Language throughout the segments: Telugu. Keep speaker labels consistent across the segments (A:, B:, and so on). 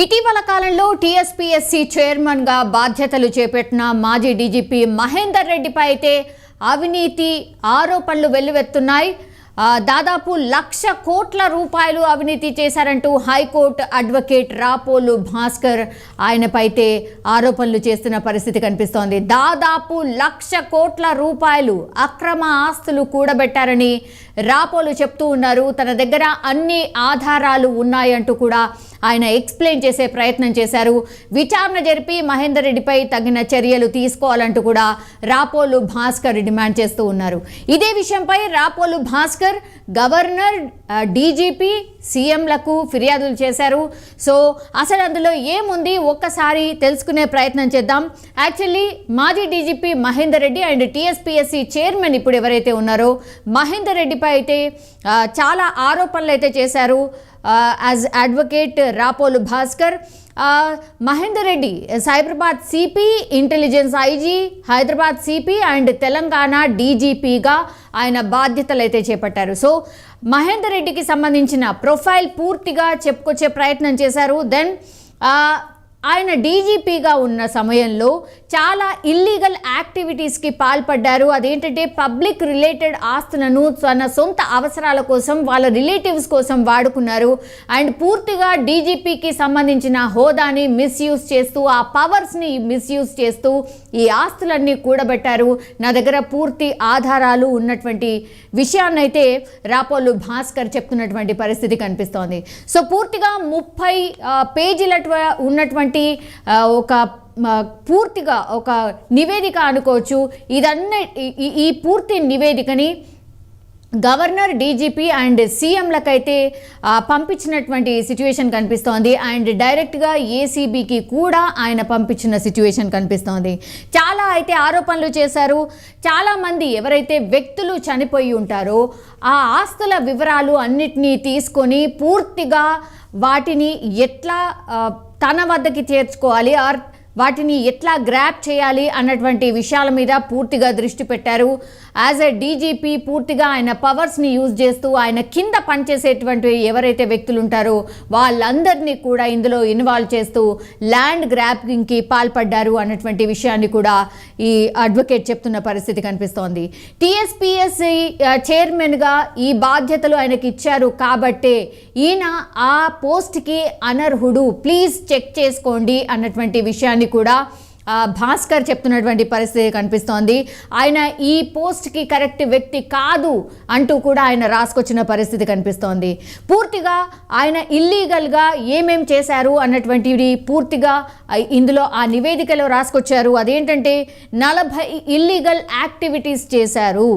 A: ఇటీవల కాలంలో టీఎస్పీఎస్సీ చైర్మన్గా బాధ్యతలు చేపట్టిన మాజీ డీజీపీ మహేందర్ రెడ్డిపై అయితే అవినీతి ఆరోపణలు వెల్లువెత్తున్నాయి. దాదాపు 1,00,000 కోట్ల రూపాయలు అవినీతి చేశారంటూ హైకోర్టు అడ్వకేట్ రాపోలు భాస్కర్ ఆయనపైతే ఆరోపణలు చేస్తున్న పరిస్థితి కనిపిస్తోంది. దాదాపు 1,00,000 కోట్ల రూపాయలు అక్రమ ఆస్తులు కూడబెట్టారని రాపోలు చెప్తూ ఉన్నారు. తన దగ్గర అన్ని ఆధారాలు ఉన్నాయంటూ కూడా ఆయన ఎక్స్ప్లెయిన్ చేసే ప్రయత్నం చేశారు. విచారణ జరిపి మహేందర్ రెడ్డిపై తగిన చర్యలు తీసుకోవాలంటూ కూడా రాపోలు భాస్కర్ డిమాండ్ చేస్తూ ఉన్నారు. ఇదే విషయంపై రాపోలు భాస్కర్ గవర్నర్, డీజీపీ, సీఎంలకు ఫిర్యాదులు చేశారు. సో అసలు అందులో ఏముంది ఒక్కసారి తెలుసుకునే ప్రయత్నం చేద్దాం. యాక్చువల్లీ మాజీ DGP Mahender Reddy and TSPSC chairman ఇప్పుడు ఎవరైతే ఉన్నారో మహేందర్ రెడ్డిపై అయితే చాలా ఆరోపణలు అయితే చేశారు. As advocate Rapolu Bhaskar, Mahender Reddy Cyberabad CP, intelligence IG, Hyderabad CP and Telangana డీజీపీగా ఆయన బాధ్యతలు అయితే చేపట్టారు. సో మహేందర్ రెడ్డికి సంబంధించిన ప్రొఫైల్ పూర్తిగా చెప్పుకొచ్చే ప్రయత్నం చేశారు. దెన్ ఆయన డీజీపీగా ఉన్న సమయంలో చాలా ఇల్లీగల్ యాక్టివిటీస్కి పాల్పడ్డారు. అదేంటంటే పబ్లిక్ రిలేటెడ్ ఆస్తులను తన సొంత అవసరాల కోసం, వాళ్ళ రిలేటివ్స్ కోసం వాడుకున్నారు. అండ్ పూర్తిగా డీజీపీకి సంబంధించిన హోదాని మిస్యూజ్ చేస్తూ, ఆ పవర్స్ని మిస్యూజ్ చేస్తూ ఈ ఆస్తులన్నీ కూడబెట్టారు. నా దగ్గర పూర్తి ఆధారాలు ఉన్నటువంటి విషయాన్ని అయితే రాపోలు భాస్కర్ చెప్తున్నటువంటి పరిస్థితి కనిపిస్తోంది. సో పూర్తిగా 30 పేజీల ఉన్నటువంటి ఒక పూర్తిగా ఒక నివేదిక అనుకోవచ్చు. ఈ పూర్తి నివేదికని గవర్నర్, డీజీపీ అండ్ సీఎంలకైతే పంపించినటువంటి సిచ్యువేషన్ కనిపిస్తోంది. అండ్ డైరెక్ట్గా ఏసీబీకి కూడా ఆయన పంపించిన సిచ్యువేషన్ కనిపిస్తోంది. చాలా అయితే ఆరోపణలు చేశారు. చాలామంది ఎవరైతే వ్యక్తులు చనిపోయి ఉంటారో ఆ ఆస్తుల వివరాలు అన్నిటినీ తీసుకొని పూర్తిగా వాటిని ఎట్లా తన వద్దకి చేర్చుకోవాలి, ఆర్ వాటిని ఎట్లా గ్రాప్ చేయాలి అన్నటువంటి విషయాల మీద పూర్తిగా దృష్టి పెట్టారు. యాజ్ ఎ డీజీపీ పూర్తిగా ఆయన పవర్స్ని యూజ్ చేస్తూ ఆయన కింద పనిచేసేటువంటి ఎవరైతే వ్యక్తులు ఉంటారో వాళ్ళందరినీ కూడా ఇందులో ఇన్వాల్వ్ చేస్తూ ల్యాండ్ గ్రాపింగ్కి పాల్పడ్డారు అన్నటువంటి విషయాన్ని కూడా ఈ అడ్వకేట్ చెప్తున్న పరిస్థితి కనిపిస్తోంది. టీఎస్పీఎస్సీ చైర్మన్గా ఈ బాధ్యతలు ఆయనకి ఇచ్చారు కాబట్టే ఈయన ఆ పోస్ట్కి అనర్హుడు, ప్లీజ్ చెక్ చేసుకోండి అన్నటువంటి విషయాన్ని కూడా భాస్కర్ చెప్తున్నటువంటి పరిస్థితి కనిపిస్తోంది. ఆయన ఈ పోస్ట్కి కరెక్ట్ వ్యక్తి కాదు అంటూ కూడా ఆయన రాసుకొచ్చిన పరిస్థితి కనిపిస్తోంది. పూర్తిగా ఆయన ఇల్లీగల్గా ఏమేం చేశారు అన్నటువంటివి పూర్తిగా ఇందులో ఆ నివేదికలో రాసుకొచ్చారు. అదేంటంటే 40 ఇల్లీగల్ యాక్టివిటీస్ చేశారు.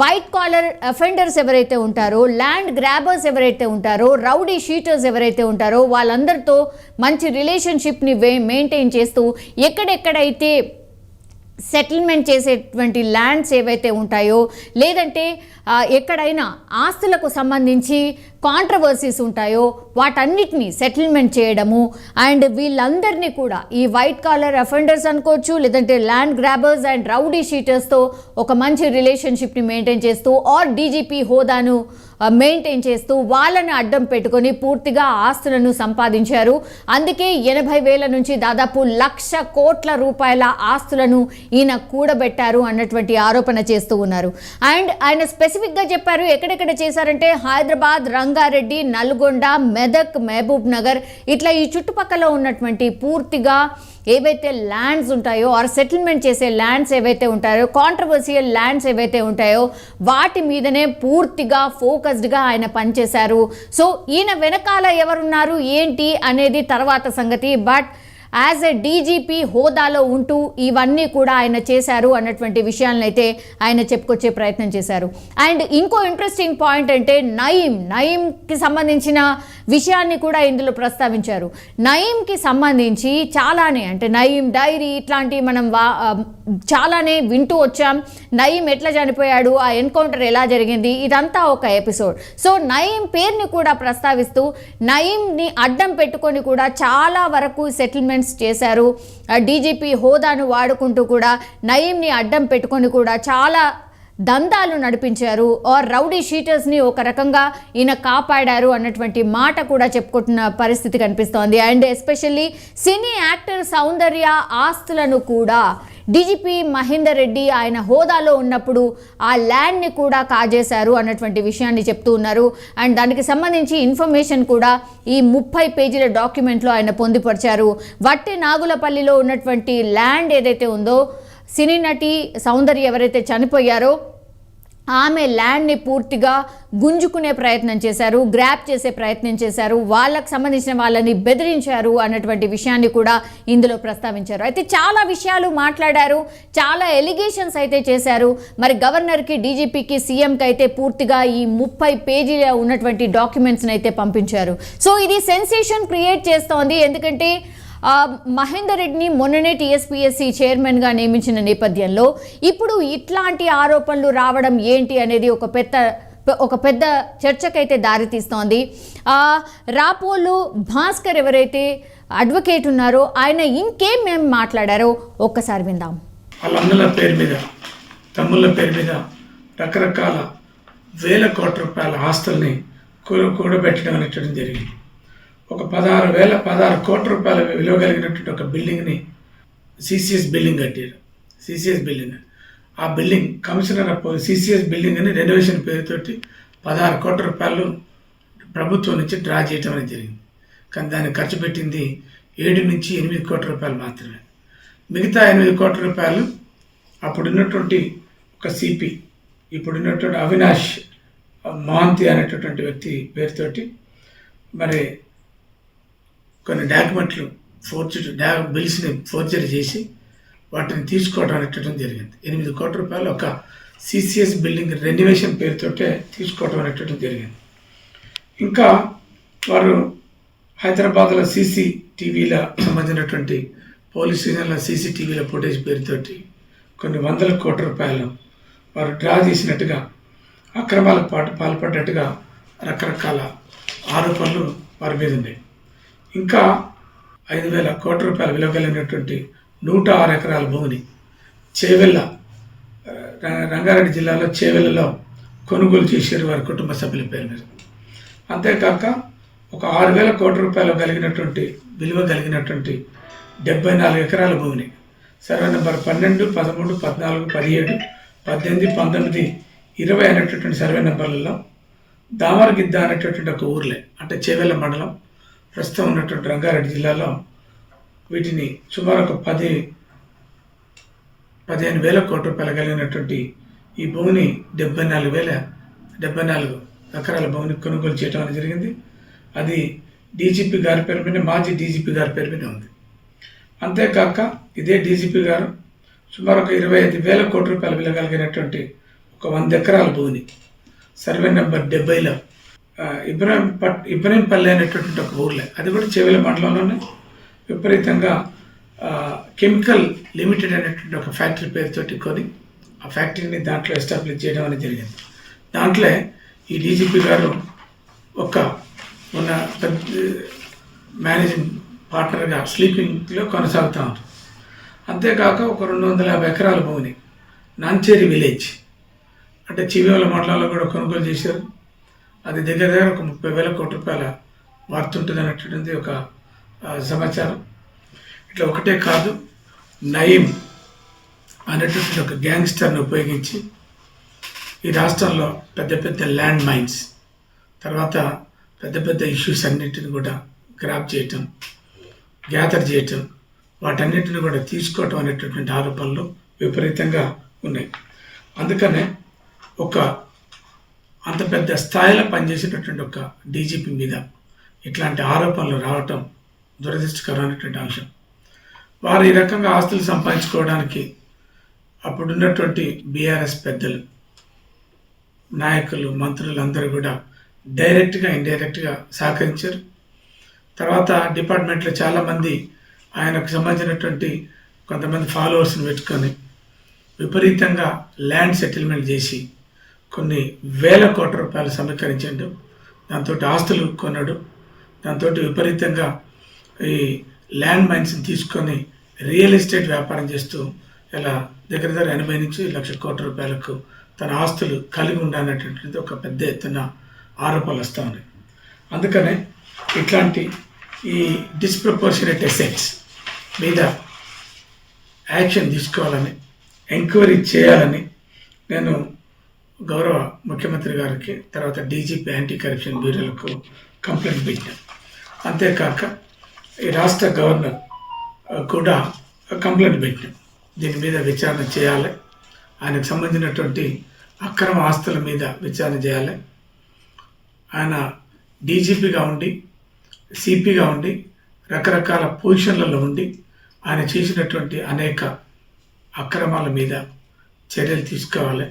A: వైట్ కాలర్ అఫెండర్స్ ఎవరైతే ఉంటారో, ల్యాండ్ గ్రాబర్స్ ఎవరైతే ఉంటారో, రౌడీ షీటర్స్ ఎవరైతే ఉంటారో వాళ్ళందరితో మంచి రిలేషన్షిప్ని మెయింటైన్ చేస్తూ ఎక్కడెక్కడైతే సెటిల్మెంట్ చేసేటువంటి ల్యాండ్స్ ఏవైతే ఉంటాయో, లేదంటే ఎక్కడైనా ఆస్తులకు సంబంధించి కాంట్రవర్సీస్ ఉంటాయో వాటన్నిటినీ సెటిల్మెంట్ చేయడము. అండ్ వీళ్ళందరినీ కూడా ఈ వైట్ కాలర్ అఫెండర్స్ అనుకోవచ్చు, లేదంటే ల్యాండ్ గ్రాబర్స్ అండ్ రౌడీ షీటర్స్తో ఒక మంచి రిలేషన్షిప్ని మెయింటైన్ చేస్తూ ఆర్ డీజీపీ హోదాను మెయింటైన్ చేస్తూ వాళ్ళని అడ్డం పెట్టుకొని పూర్తిగా ఆస్తులను సంపాదించారు. అందుకే 80,000 నుంచి దాదాపు 1,00,000 కోట్ల రూపాయల ఆస్తులను ఈయన కూడబెట్టారు అన్నటువంటి ఆరోపణ చేస్తూ ఉన్నారు. అండ్ ఆయన స్పెసిఫిక్గా చెప్పారు ఎక్కడెక్కడ చేశారంటే హైదరాబాద్, రంగారెడ్డి, నల్గొండ, మెదక్, మహబూబ్ నగర్ ఇట్లా ఈ చుట్టుపక్కల ఉన్నటువంటి పూర్తిగా ఏవైతే ల్యాండ్స్ ఉంటాయో ఆర్ సెటిల్మెంట్ చేసే ల్యాండ్స్ ఏవైతే ఉంటాయో, కాంట్రవర్సియల్ ల్యాండ్స్ ఏవైతే ఉంటాయో వాటి మీదనే పూర్తిగా ఫోకస్డ్గా ఆయన పనిచేశారు. సో ఈయన వెనకాల ఎవరున్నారు ఏంటి అనేది తర్వాత సంగతి. బట్ యాజ్ ఎ డీజీపీ హోదాలో ఉంటూ ఇవన్నీ కూడా ఆయన చేశారు అన్నటువంటి విషయాలను అయితే ఆయన చెప్పుకొచ్చే ప్రయత్నం చేశారు. అండ్ ఇంకో ఇంట్రెస్టింగ్ పాయింట్ అంటే నయీంకి సంబంధించిన విషయాన్ని కూడా ఇందులో ప్రస్తావించారు. నయీంకి సంబంధించి చాలానే అంటే నయీం డైరీ ఇట్లాంటివి మనం చాలానే వింటూ వచ్చాం. నయీం ఎట్లా చనిపోయాడు, ఆ ఎన్కౌంటర్ ఎలా జరిగింది, ఇదంతా ఒక ఎపిసోడ్. సో నయీం పేరుని కూడా ప్రస్తావిస్తూ నయీంని అడ్డం పెట్టుకొని కూడా చాలా వరకు సెటిల్మెంట్ చేశారు. డీజీపీ హోదాను వాడుకుంటూ కూడా నయీంని అడ్డం పెట్టుకొని కూడా చాలా దందాలు నడిపించారు ఆర్ రౌడీ షీటర్స్ని ఒక రకంగా ఈయన కాపాడారు అన్నటువంటి మాట కూడా చెప్పుకుంటున్న పరిస్థితి కనిపిస్తోంది. అండ్ ఎస్పెషల్లీ సినీ యాక్టర్ సౌందర్య ఆస్తులను కూడా డీజీపీ మహేందర్ రెడ్డి ఆయన హోదాలో ఉన్నప్పుడు ఆ ల్యాండ్ని కూడా కాజేశారు అన్నటువంటి విషయాన్ని చెప్తూ ఉన్నారు. అండ్ దానికి సంబంధించి ఇన్ఫర్మేషన్ కూడా ఈ 30 పేజీల డాక్యుమెంట్లో ఆయన పొందుపరిచారు. వట్టి నాగులపల్లిలో ఉన్నటువంటి ల్యాండ్ ఏదైతే ఉందో సినీ నటి సౌందర్య ఎవరైతే చనిపోయారో ఆమె ల్యాండ్ని పూర్తిగా గుంజుకునే ప్రయత్నం చేశారు, గ్రాప్ చేసే ప్రయత్నం చేశారు, వాళ్ళకు సంబంధించిన వాళ్ళని బెదిరించారు అన్నటువంటి విషయాన్ని కూడా ఇందులో ప్రస్తావించారు. అయితే చాలా విషయాలు మాట్లాడారు, చాలా ఎలిగేషన్స్ అయితే చేశారు. మరి గవర్నర్కి, డీజీపీకి, సీఎంకి అయితే పూర్తిగా ఈ 30 పేజీల ఉన్నటువంటి డాక్యుమెంట్స్ని అయితే పంపించారు. సో ఇది సెన్సేషన్ క్రియేట్ చేస్తోంది. ఎందుకంటే మహేందర్ రెడ్డిని మొన్ననే టీఎస్పీఎస్సీ చైర్మన్గా నియమించిన నేపథ్యంలో ఇప్పుడు ఇట్లాంటి ఆరోపణలు రావడం ఏంటి అనేది ఒక పెద్ద చర్చకైతే దారితీస్తోంది. రాపోలు భాస్కర్ ఎవరైతే అడ్వకేట్ ఉన్నారో ఆయన ఇంకేం మాట్లాడారో ఒక్కసారి విందాం.
B: వాళ్ళ అన్నల పేరు మీద, తమ్ముళ్ళ పేరు మీద రకరకాల వేల కోట్ల రూపాయల ఆస్తుల్ని కూడబెట్టడం అనేటువంటి జరిగింది. ఒక 16 కోట్ల రూపాయల విలువ కలిగినటువంటి ఒక బిల్డింగ్ని సిసిఎస్ బిల్డింగ్ కట్టారు. సిసిఎస్ బిల్డింగ్, ఆ బిల్డింగ్ కమిషనర్ సిసిఎస్ బిల్డింగ్ అని రెనోవేషన్ పేరుతోటి 16 కోట్ల రూపాయలు ప్రభుత్వం నుంచి డ్రా చేయడం అనేది జరిగింది. కానీ దాన్ని ఖర్చు పెట్టింది 7 నుంచి 8 కోట్ల రూపాయలు మాత్రమే. మిగతా 8 కోట్ల రూపాయలు అప్పుడున్నటువంటి ఒక సిపి, ఇప్పుడున్నటువంటి అవినాష్ మహంతి అనేటటువంటి వ్యక్తి పేరుతోటి మరి కొన్ని డాక్యుమెంట్లు బిల్స్ని ఫోర్జరీ చేసి వాటిని తీసుకోవడం అనేటటువంటి జరిగింది. 8 కోట్ల రూపాయలు ఒక సిసిఎస్ బిల్డింగ్ రెనోవేషన్ పేరుతోటే తీసుకోవడం అనేటటువంటి జరిగింది. ఇంకా వారు హైదరాబాద్లో సీసీటీవీల సంబంధించినటువంటి పోలీస్ స్టేషన్ల సీసీటీవీల ఫుటేజ్ పేరుతోటి కొన్ని వందల కోట్ల రూపాయలు వారు డ్రా చేసినట్టుగా, అక్రమాలకు పాల్పడ్డట్టుగా రకరకాల ఆరోపణలు వారి మీద ఉన్నాయి. ఇంకా 5,000 కోట్ల రూపాయల విలువ కలిగినటువంటి 106 ఎకరాల భూమిని చేవెళ్ళ, రంగారెడ్డి జిల్లాలో చేవెళ్ళలో కొనుగోలు చేశారు వారి కుటుంబ సభ్యుల పేరు మీద. అంతేకాక ఒక 6,000 కోట్ల రూపాయలు కలిగినటువంటి విలువ కలిగినటువంటి 74 ఎకరాల భూమిని సర్వే నెంబర్ 12, 13, 14, 17, 18, 19, 20 అనేటటువంటి సర్వే నెంబర్లలో దామరగిద్ద అనేటటువంటి ఒక ఊర్లే, అంటే చేవెళ్ళ మండలం ప్రస్తుతం ఉన్నటువంటి రంగారెడ్డి జిల్లాలో వీటిని సుమారు ఒక 15,000 కోట్ల రూపాయలు కలిగినటువంటి ఈ భూమిని 74 ఎకరాల భూమిని కొనుగోలు చేయడం అనేది జరిగింది. అది డీజీపీ గారి పేరు మీద, మాజీ డీజీపీ గారి పేరు మీద ఉంది. అంతేకాక ఇదే డీజీపీ గారు సుమారు ఒక 25,000 కోట్ల రూపాయల విలువ కలిగినటువంటి ఒక 100 ఎకరాల భూమిని సర్వే నెంబర్ 70లో ఇబ్రహీంపల్లి అనేటటువంటి ఒక ఊర్లే, అది కూడా చేవెళ్ళ మండలంలోనే విపరీతంగా కెమికల్ లిమిటెడ్ అనేటువంటి ఒక ఫ్యాక్టరీ పేరుతోటి కొని ఆ ఫ్యాక్టరీని దాంట్లో ఎస్టాబ్లిష్ చేయడం అనేది జరిగింది. దాంట్లో ఈ డీజీపీ గారు ఉన్న మేనేజింగ్ పార్ట్నర్గా స్లీపింగ్లో కొనసాగుతూ ఉంటారు. అంతేకాక ఒక 250 ఎకరాల భూమిని నాంచేరి విలేజ్, అంటే చివేల మండలంలో కూడా కొనుగోలు చేశారు. అది దగ్గర ఒక 30,000 కోట్ల రూపాయల వర్త్ ఉంటుంది అనేటువంటిది ఒక సమాచారం. ఇట్లా ఒకటే కాదు, నయీం అనేటువంటి ఒక గ్యాంగ్స్టర్ని ఉపయోగించి ఈ రాష్ట్రంలో పెద్ద ల్యాండ్ మైన్స్, తర్వాత పెద్ద ఇష్యూస్ అన్నింటిని కూడా గ్రాప్ చేయటం, గ్యాదర్ చేయటం, వాటన్నిటిని కూడా తీసుకోవటం అనేటటువంటి ఆరోపణలు విపరీతంగా ఉన్నాయి. అందుకనే అంత పెద్ద స్థాయిలో పనిచేసేటటువంటి ఒక డీజీపీ మీద ఇట్లాంటి ఆరోపణలు రావటం దురదృష్టకరమైనటువంటి అంశం. వారు ఈ రకంగా ఆస్తులు సంపాదించుకోవడానికి అప్పుడున్నటువంటి బీఆర్ఎస్ పెద్దలు, నాయకులు, మంత్రులు అందరూ కూడా డైరెక్ట్గా ఇండైరెక్ట్గా సహకరించారు. తర్వాత డిపార్ట్మెంట్లో చాలామంది ఆయనకు సంబంధించినటువంటి కొంతమంది ఫాలోవర్స్ని పెట్టుకొని విపరీతంగా ల్యాండ్ సెటిల్మెంట్ చేసి కొన్ని వేల కోట్ల రూపాయలు సమీకరించాడు. దాంతో ఆస్తులు కొన్నాడు. దాంతో విపరీతంగా ఈ ల్యాండ్ మైన్స్ని తీసుకొని రియల్ ఎస్టేట్ వ్యాపారం చేస్తూ ఇలా దగ్గర 80 నుంచి 1,00,000 కోట్ల రూపాయలకు తన ఆస్తులు కలిగి ఉండనటువంటిది ఒక పెద్ద ఎత్తున ఆరోపణలు వస్తూ ఉన్నాయి. అందుకనే ఇట్లాంటి ఈ డిస్ప్రపోర్షనేట్ అసెట్స్ మీద యాక్షన్ తీసుకోవాలని, ఎంక్వైరీ చేయాలని నేను గౌరవ ముఖ్యమంత్రి గారికి, తర్వాత డీజీపీ యాంటీ కరప్షన్ బ్యూరోలకు కంప్లైంట్ పెట్టాను. అంతేకాక ఈ రాష్ట్ర గవర్నర్ కూడా కంప్లైంట్ పెట్టాం. దీని మీద విచారణ చేయాలి, ఆయనకు సంబంధించినటువంటి అక్రమ ఆస్తుల మీద విచారణ చేయాలి. ఆయన డీజీపీగా ఉండి, సిపిగా ఉండి, రకరకాల పొజిషన్లలో ఉండి ఆయన చేసినటువంటి అనేక అక్రమాల మీద చర్యలు తీసుకోవాలి.